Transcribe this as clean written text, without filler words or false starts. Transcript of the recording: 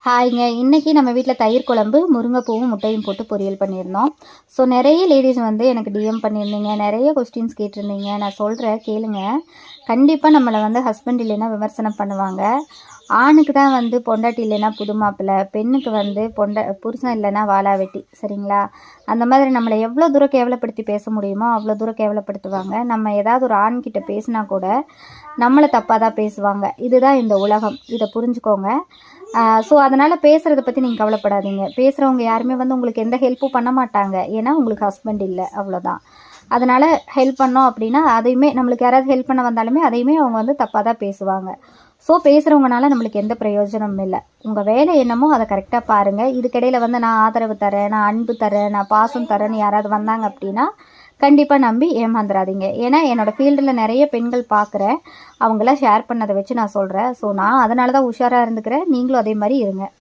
ஹாய்ங்க. இன்னைக்கு நம்ம வீட்டில் தயிர் குழம்பு, முருங்கைப்பூவும் முட்டையும் போட்டு பொரியல் பண்ணியிருந்தோம். ஸோ நிறைய லேடீஸ் வந்து எனக்கு டிஎம் பண்ணியிருந்தீங்க, நிறைய கொஸ்டின்ஸ் கேட்டிருந்தீங்க. நான் சொல்கிறேன் கேளுங்க. கண்டிப்பாக நம்மளை வந்து ஹஸ்பண்ட் இல்லைன்னா விமர்சனம் பண்ணுவாங்க. ஆணுக்கு தான் வந்து பொண்டாட்டி இல்லைன்னா புது மாப்பிள்ளை, பெண்ணுக்கு வந்து புருஷன் இல்லைன்னா வாலா வெட்டி, சரிங்களா? அந்த மாதிரி நம்மளை எவ்வளோ தூரம் கேவலப்படுத்தி பேச முடியுமோ அவ்வளோ தூரம் கேவலப்படுத்துவாங்க. நம்ம ஏதாவது ஒரு ஆண்கிட்ட பேசினா கூட நம்மளை தப்பாக தான் பேசுவாங்க. இதுதான் இந்த உலகம், இதை புரிஞ்சுக்கோங்க. ஸோ அதனால் பேசுகிறத பற்றி நீங்கள் கவலைப்படாதீங்க. பேசுகிறவங்க யாருமே வந்து உங்களுக்கு எந்த ஹெல்ப்பும் பண்ண மாட்டாங்க. ஏன்னா உங்களுக்கு ஹஸ்பண்ட் இல்லை, அவ்வளோதான். அதனால் ஹெல்ப் பண்ணோம் அப்படின்னா அதையுமே நம்மளுக்கு யாராவது ஹெல்ப் பண்ண வந்தாலுமே அதையுமே அவங்க வந்து தப்பாக தான் பேசுவாங்க. ஸோ பேசுகிறவங்கனால நம்மளுக்கு எந்த பிரயோஜனமும் இல்லை. உங்கள் வேலை என்னமோ அதை கரெக்டாக பாருங்கள். இதுக்கிடையில் வந்து நான் ஆதரவு தரேன், நான் அன்பு தரேன், நான் பாசம் தரேன்னு யாராவது வந்தாங்க அப்படின்னா கண்டிப்பாக நம்பி ஏமாந்துடாதீங்க. ஏன்னா என்னோடய ஃபீல்டில் நிறைய பெண்கள் பார்க்குறேன். அவங்களாம் ஷேர் பண்ணதை வச்சு நான் சொல்கிறேன். ஸோ நான் அதனால தான் உஷாராக இருந்துக்கிறேன். நீங்களும் அதே மாதிரி இருங்க.